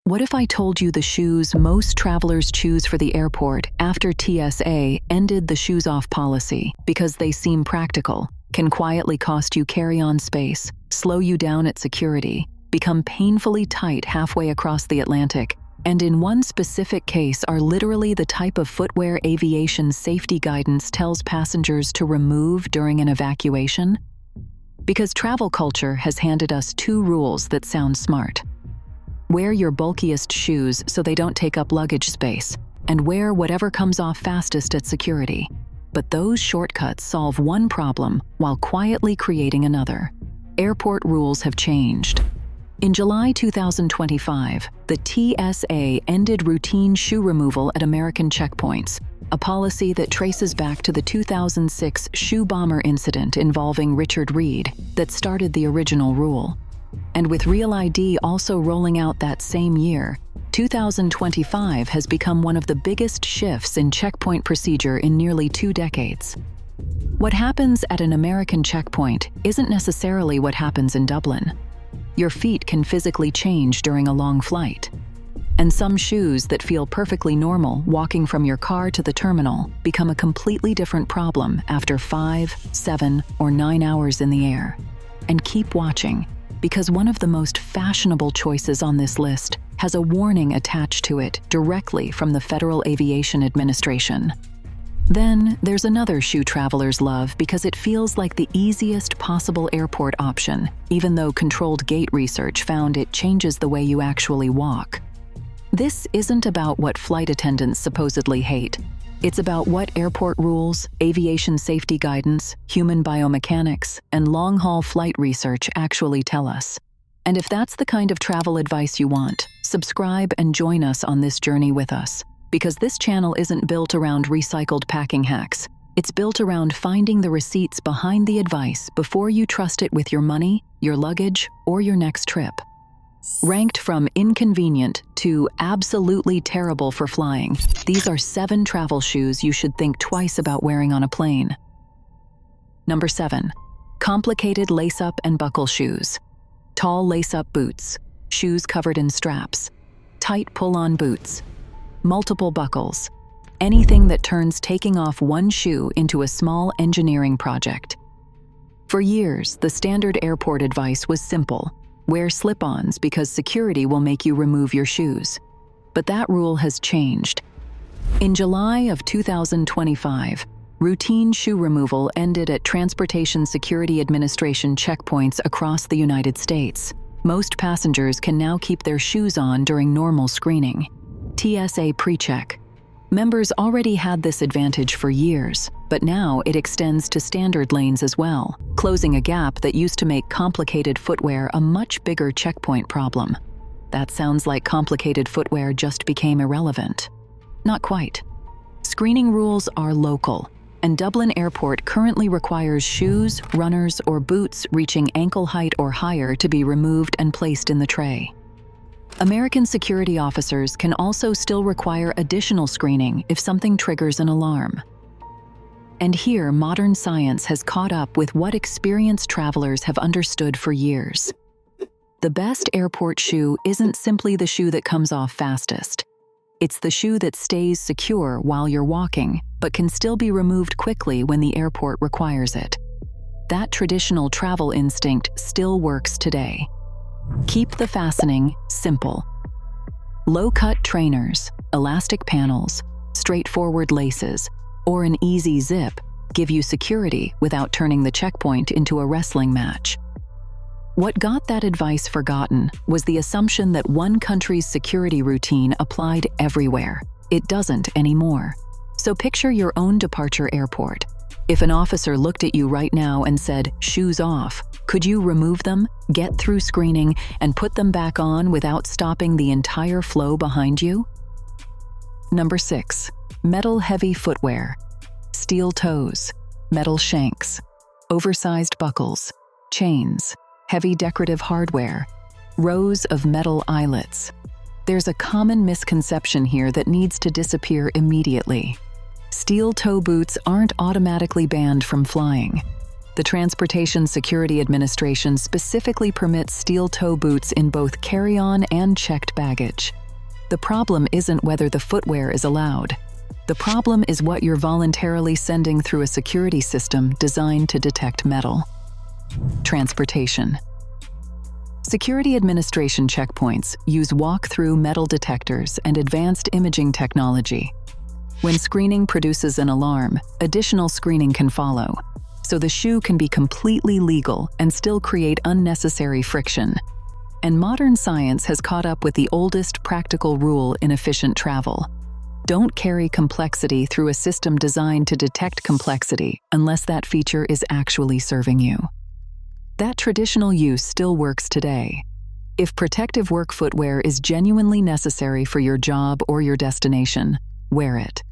What if I told you the shoes most travelers choose for the airport after TSA ended the shoes-off policy because they seem practical, can quietly cost you carry-on space, slow you down at security, become painfully tight halfway across the Atlantic, and in one specific case are literally the type of footwear aviation safety guidance tells passengers to remove during an evacuation? Because travel culture has handed us two rules that sound smart. Wear your bulkiest shoes so they don't take up luggage space, and wear whatever comes off fastest at security. But those shortcuts solve one problem while quietly creating another. Airport rules have changed. In July 2025, the TSA ended routine shoe removal at American checkpoints, a policy that traces back to the 2006 shoe bomber incident involving Richard Reed that started the original rule. And with Real ID also rolling out that same year, 2025 has become one of the biggest shifts in checkpoint procedure in nearly 2 decades. What happens at an American checkpoint isn't necessarily what happens in Dublin. Your feet can physically change during a long flight. And some shoes that feel perfectly normal walking from your car to the terminal become a completely different problem after 5, 7, or 9 hours in the air. And keep watching, because one of the most fashionable choices on this list has a warning attached to it directly from the Federal Aviation Administration. Then there's another shoe travelers love because it feels like the easiest possible airport option, even though controlled gait research found it changes the way you actually walk. This isn't about what flight attendants supposedly hate. It's about what airport rules, aviation safety guidance, human biomechanics, and long-haul flight research actually tell us. And if that's the kind of travel advice you want, subscribe and join us on this journey with us. Because this channel isn't built around recycled packing hacks. It's built around finding the receipts behind the advice before you trust it with your money, your luggage, or your next trip. Ranked from inconvenient to absolutely terrible for flying, these are 7 travel shoes you should think twice about wearing on a plane. Number 7. Complicated lace-up and buckle shoes. Tall lace-up boots, shoes covered in straps, tight pull-on boots, multiple buckles, anything that turns taking off one shoe into a small engineering project. For years, the standard airport advice was simple. Wear slip-ons because security will make you remove your shoes. But that rule has changed. In July of 2025, routine shoe removal ended at Transportation Security Administration checkpoints across the United States. Most passengers can now keep their shoes on during normal screening. TSA PreCheck. Members already had this advantage for years, but now it extends to standard lanes as well, closing a gap that used to make complicated footwear a much bigger checkpoint problem. That sounds like complicated footwear just became irrelevant. Not quite. Screening rules are local, and Dublin Airport currently requires shoes, runners, or boots reaching ankle height or higher to be removed and placed in the tray. American security officers can also still require additional screening if something triggers an alarm. And here, modern science has caught up with what experienced travelers have understood for years. The best airport shoe isn't simply the shoe that comes off fastest. It's the shoe that stays secure while you're walking, but can still be removed quickly when the airport requires it. That traditional travel instinct still works today. Keep the fastening simple. Low-cut trainers, elastic panels, straightforward laces, or an easy zip give you security without turning the checkpoint into a wrestling match. What got that advice forgotten was the assumption that one country's security routine applied everywhere. It doesn't anymore. So picture your own departure airport. If an officer looked at you right now and said, "Shoes off," could you remove them, get through screening, and put them back on without stopping the entire flow behind you? Number 6. Metal-heavy footwear. Steel toes, metal shanks, oversized buckles, chains, heavy decorative hardware, rows of metal eyelets. There's a common misconception here that needs to disappear immediately. Steel toe boots aren't automatically banned from flying. The Transportation Security Administration specifically permits steel toe boots in both carry-on and checked baggage. The problem isn't whether the footwear is allowed. The problem is what you're voluntarily sending through a security system designed to detect metal. Transportation. Security Administration checkpoints use walk-through metal detectors and advanced imaging technology. When screening produces an alarm, additional screening can follow, so the shoe can be completely legal and still create unnecessary friction. And modern science has caught up with the oldest practical rule in efficient travel. Don't carry complexity through a system designed to detect complexity unless that feature is actually serving you. That traditional use still works today. If protective work footwear is genuinely necessary for your job or your destination, wear it.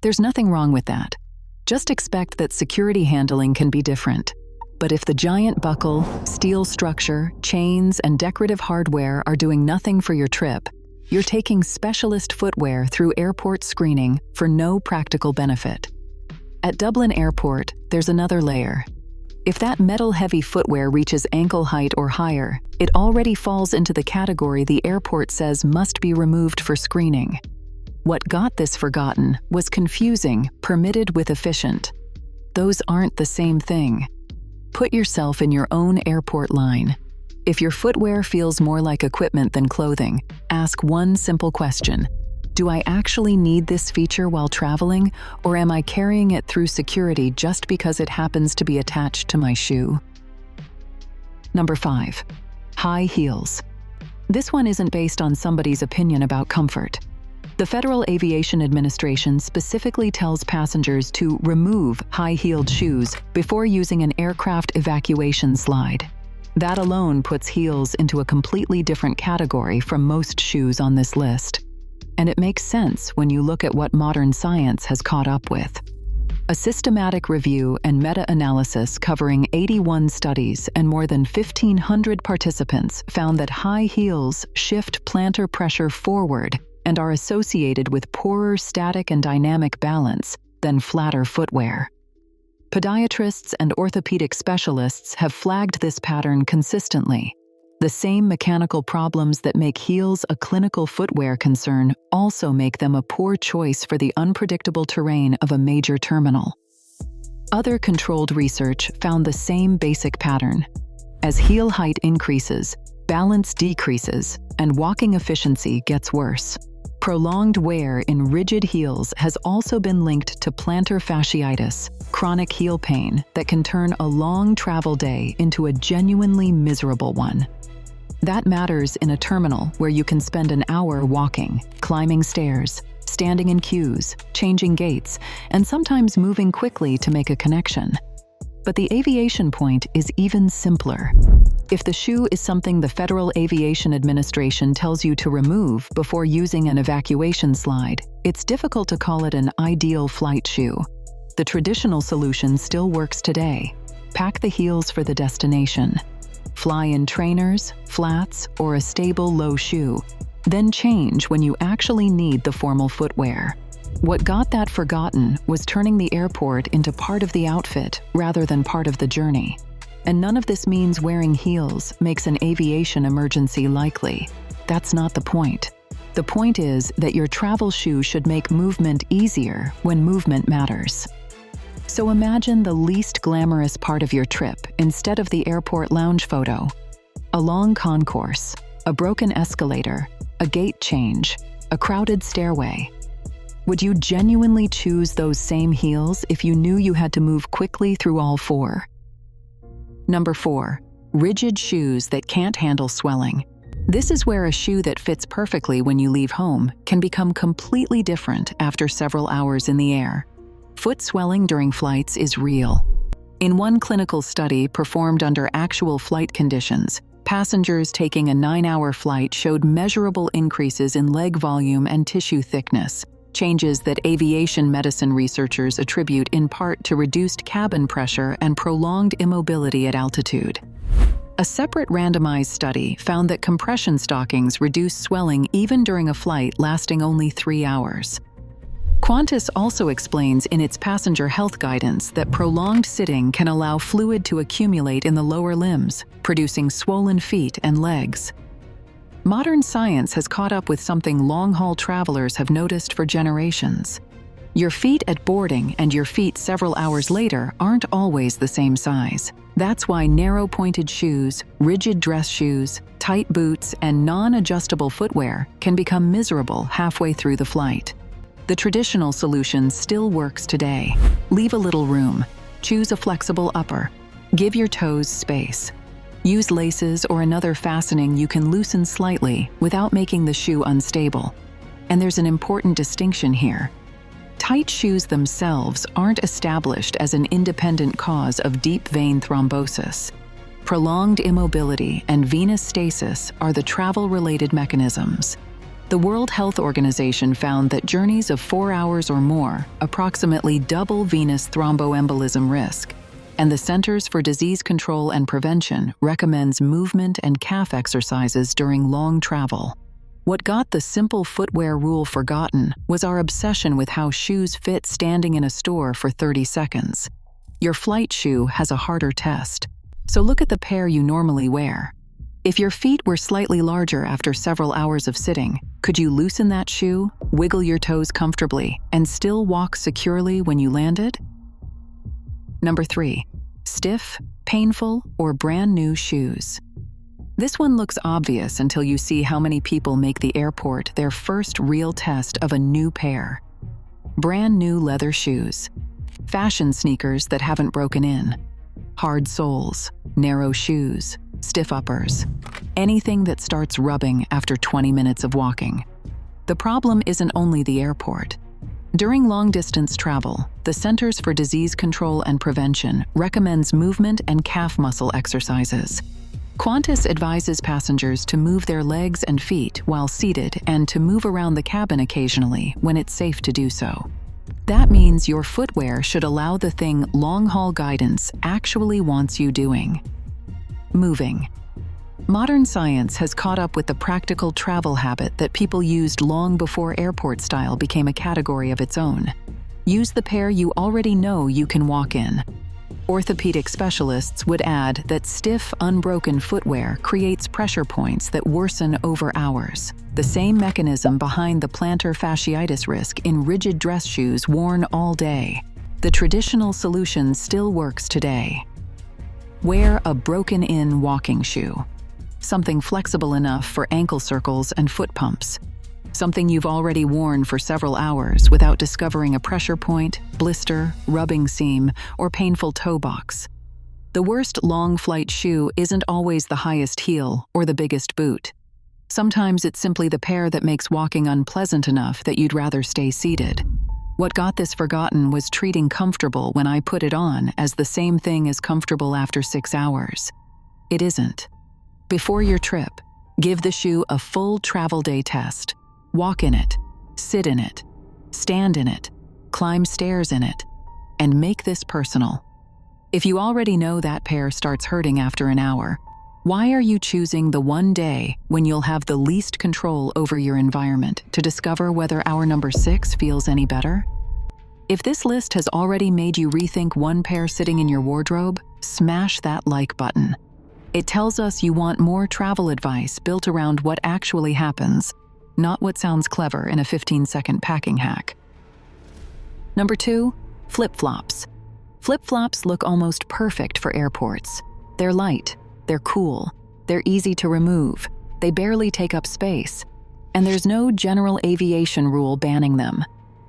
There's nothing wrong with that. Just expect that security handling can be different. But if the giant buckle, steel structure, chains, and decorative hardware are doing nothing for your trip, you're taking specialist footwear through airport screening for no practical benefit. At Dublin Airport, there's another layer. If that metal-heavy footwear reaches ankle height or higher, it already falls into the category the airport says must be removed for screening. What got this forgotten was confusing permitted with efficient. Those aren't the same thing. Put yourself in your own airport line. If your footwear feels more like equipment than clothing, ask one simple question. Do I actually need this feature while traveling, or am I carrying it through security just because it happens to be attached to my shoe? Number 5. High heels. This one isn't based on somebody's opinion about comfort. The Federal Aviation Administration specifically tells passengers to remove high-heeled shoes before using an aircraft evacuation slide. That alone puts heels into a completely different category from most shoes on this list. And it makes sense when you look at what modern science has caught up with. A systematic review and meta-analysis covering 81 studies and more than 1,500 participants found that high heels shift plantar pressure forward and are associated with poorer static and dynamic balance than flatter footwear. Podiatrists and orthopedic specialists have flagged this pattern consistently. The same mechanical problems that make heels a clinical footwear concern also make them a poor choice for the unpredictable terrain of a major terminal. Other controlled research found the same basic pattern. As heel height increases, balance decreases, and walking efficiency gets worse. Prolonged wear in rigid heels has also been linked to plantar fasciitis, chronic heel pain that can turn a long travel day into a genuinely miserable one. That matters in a terminal where you can spend an hour walking, climbing stairs, standing in queues, changing gates, and sometimes moving quickly to make a connection. But the aviation point is even simpler. If the shoe is something the Federal Aviation Administration tells you to remove before using an evacuation slide, it's difficult to call it an ideal flight shoe. The traditional solution still works today. Pack the heels for the destination. Fly in trainers, flats, or a stable low shoe. Then change when you actually need the formal footwear. What got that forgotten was turning the airport into part of the outfit rather than part of the journey. And none of this means wearing heels makes an aviation emergency likely. That's not the point. The point is that your travel shoe should make movement easier when movement matters. So imagine the least glamorous part of your trip instead of the airport lounge photo. A long concourse, a broken escalator, a gate change, a crowded stairway. Would you genuinely choose those same heels if you knew you had to move quickly through all four? Number 4. Rigid shoes that can't handle swelling. This is where a shoe that fits perfectly when you leave home can become completely different after several hours in the air. Foot swelling during flights is real. In one clinical study performed under actual flight conditions, passengers taking a 9-hour flight showed measurable increases in leg volume and tissue thickness, changes that aviation medicine researchers attribute in part to reduced cabin pressure and prolonged immobility at altitude. A separate randomized study found that compression stockings reduce swelling even during a flight lasting only 3 hours. Qantas also explains in its passenger health guidance that prolonged sitting can allow fluid to accumulate in the lower limbs, producing swollen feet and legs. Modern science has caught up with something long-haul travelers have noticed for generations. Your feet at boarding and your feet several hours later aren't always the same size. That's why narrow-pointed shoes, rigid dress shoes, tight boots, and non-adjustable footwear can become miserable halfway through the flight. The traditional solution still works today. Leave a little room. Choose a flexible upper. Give your toes space. Use laces or another fastening you can loosen slightly without making the shoe unstable. And there's an important distinction here. Tight shoes themselves aren't established as an independent cause of deep vein thrombosis. Prolonged immobility and venous stasis are the travel-related mechanisms. The World Health Organization found that journeys of 4 hours or more approximately double venous thromboembolism risk, and the Centers for Disease Control and Prevention recommends movement and calf exercises during long travel. What got the simple footwear rule forgotten was our obsession with how shoes fit standing in a store for 30 seconds. Your flight shoe has a harder test, so look at the pair you normally wear. If your feet were slightly larger after several hours of sitting, could you loosen that shoe, wiggle your toes comfortably, and still walk securely when you landed? Number 3, stiff, painful, or brand new shoes. This one looks obvious until you see how many people make the airport their first real test of a new pair. Brand new leather shoes. Fashion sneakers that haven't broken in. Hard soles, narrow shoes, stiff uppers. Anything that starts rubbing after 20 minutes of walking. The problem isn't only the airport. During long-distance travel, the Centers for Disease Control and Prevention recommends movement and calf muscle exercises. Qantas advises passengers to move their legs and feet while seated and to move around the cabin occasionally when it's safe to do so. That means your footwear should allow the thing long-haul guidance actually wants you doing. Moving. Modern science has caught up with the practical travel habit that people used long before airport style became a category of its own. Use the pair you already know you can walk in. Orthopedic specialists would add that stiff, unbroken footwear creates pressure points that worsen over hours, the same mechanism behind the plantar fasciitis risk in rigid dress shoes worn all day. The traditional solution still works today. Wear a broken-in walking shoe. Something flexible enough for ankle circles and foot pumps. Something you've already worn for several hours without discovering a pressure point, blister, rubbing seam, or painful toe box. The worst long flight shoe isn't always the highest heel or the biggest boot. Sometimes it's simply the pair that makes walking unpleasant enough that you'd rather stay seated. What got this forgotten was treating comfortable when I put it on as the same thing as comfortable after 6 hours. It isn't. Before your trip, give the shoe a full travel day test. Walk in it, sit in it, stand in it, climb stairs in it, and make this personal. If you already know that pair starts hurting after an hour, why are you choosing the one day when you'll have the least control over your environment to discover whether hour number 6 feels any better? If this list has already made you rethink one pair sitting in your wardrobe, smash that like button. It tells us you want more travel advice built around what actually happens, not what sounds clever in a 15-second packing hack. Number 2, flip-flops. Flip-flops look almost perfect for airports. They're light, they're cool, they're easy to remove, they barely take up space, and there's no general aviation rule banning them.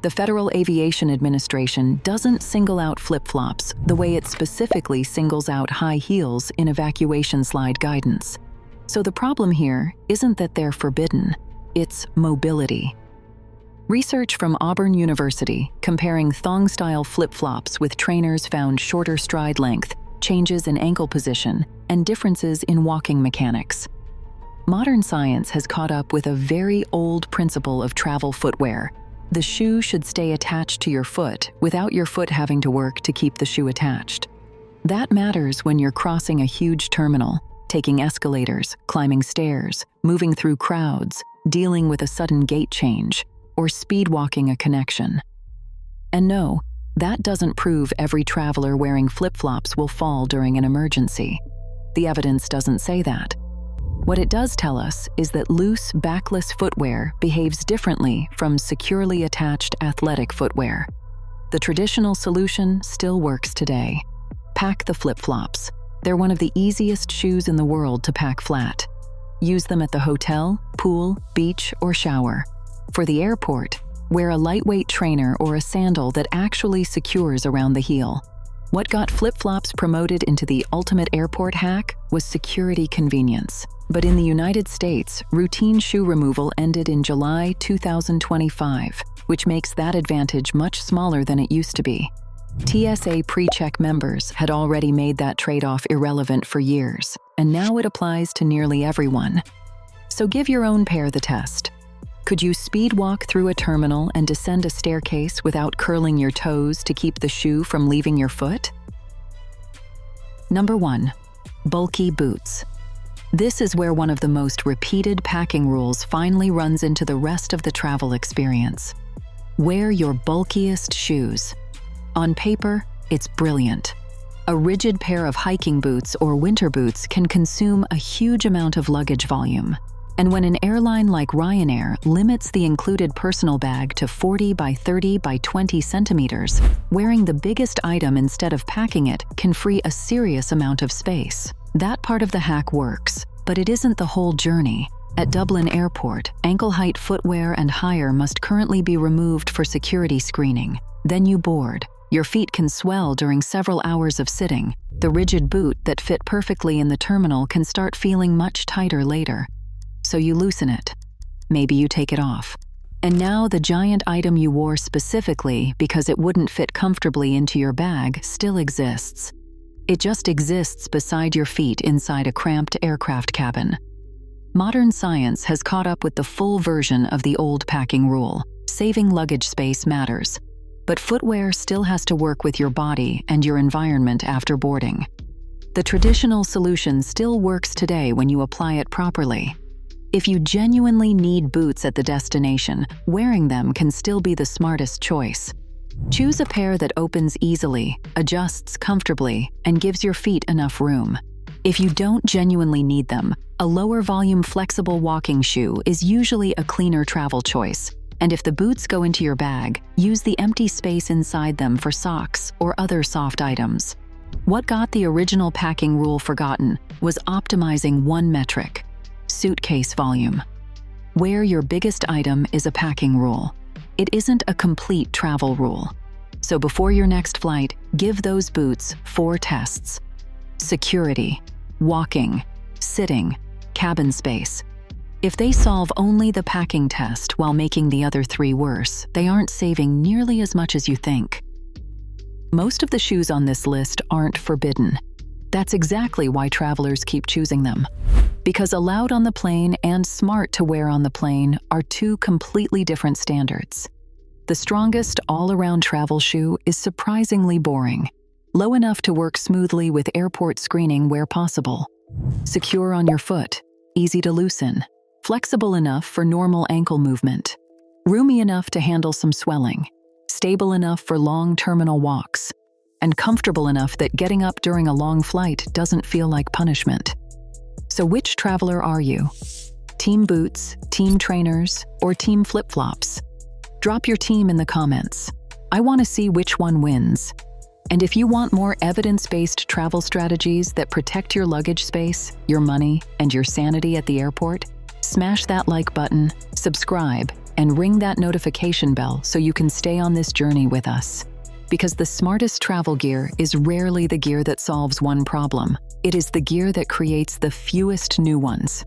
The Federal Aviation Administration doesn't single out flip-flops the way it specifically singles out high heels in evacuation slide guidance. So the problem here isn't that they're forbidden, it's mobility. Research from Auburn University comparing thong-style flip-flops with trainers found shorter stride length, changes in ankle position, and differences in walking mechanics. Modern science has caught up with a very old principle of travel footwear. The shoe should stay attached to your foot without your foot having to work to keep the shoe attached. That matters when you're crossing a huge terminal, taking escalators, climbing stairs, moving through crowds, dealing with a sudden gate change, or speed walking a connection. And no, that doesn't prove every traveler wearing flip-flops will fall during an emergency. The evidence doesn't say that. What it does tell us is that loose, backless footwear behaves differently from securely attached athletic footwear. The traditional solution still works today. Pack the flip-flops. They're one of the easiest shoes in the world to pack flat. Use them at the hotel, pool, beach, or shower. For the airport, wear a lightweight trainer or a sandal that actually secures around the heel. What got flip-flops promoted into the ultimate airport hack was security convenience. But in the United States, routine shoe removal ended in July 2025, which makes that advantage much smaller than it used to be. TSA pre-check members had already made that trade-off irrelevant for years, and now it applies to nearly everyone. So give your own pair the test. Could you speed walk through a terminal and descend a staircase without curling your toes to keep the shoe from leaving your foot? Number 1. Bulky boots. This is where one of the most repeated packing rules finally runs into the rest of the travel experience. Wear your bulkiest shoes. On paper, it's brilliant. A rigid pair of hiking boots or winter boots can consume a huge amount of luggage volume. And when an airline like Ryanair limits the included personal bag to 40 by 30 by 20 centimeters, wearing the biggest item instead of packing it can free a serious amount of space. That part of the hack works, but it isn't the whole journey. At Dublin Airport, ankle-height footwear and higher must currently be removed for security screening. Then you board. Your feet can swell during several hours of sitting. The rigid boot that fit perfectly in the terminal can start feeling much tighter later. So you loosen it. Maybe you take it off. And now the giant item you wore specifically because it wouldn't fit comfortably into your bag still exists. It just exists beside your feet inside a cramped aircraft cabin. Modern science has caught up with the full version of the old packing rule. Saving luggage space matters. But footwear still has to work with your body and your environment after boarding. The traditional solution still works today when you apply it properly. If you genuinely need boots at the destination, wearing them can still be the smartest choice. Choose a pair that opens easily, adjusts comfortably, and gives your feet enough room. If you don't genuinely need them, a lower volume flexible walking shoe is usually a cleaner travel choice. And if the boots go into your bag, use the empty space inside them for socks or other soft items. What got the original packing rule forgotten was optimizing one metric: suitcase volume. Where your biggest item is a packing rule. It isn't a complete travel rule. So before your next flight, give those boots 4 tests. Security, walking, sitting, cabin space. If they solve only the packing test while making the other 3 worse, they aren't saving nearly as much as you think. Most of the shoes on this list aren't forbidden. That's exactly why travelers keep choosing them. Because allowed on the plane and smart to wear on the plane are 2 completely different standards. The strongest all-around travel shoe is surprisingly boring. Low enough to work smoothly with airport screening where possible. Secure on your foot, easy to loosen. Flexible enough for normal ankle movement. Roomy enough to handle some swelling. Stable enough for long terminal walks. And comfortable enough that getting up during a long flight doesn't feel like punishment. So which traveler are you? Team boots, team trainers, or team flip-flops? Drop your team in the comments. I want to see which one wins. And if you want more evidence-based travel strategies that protect your luggage space, your money, and your sanity at the airport, smash that like button, subscribe, and ring that notification bell so you can stay on this journey with us. Because the smartest travel gear is rarely the gear that solves one problem. It is the gear that creates the fewest new ones.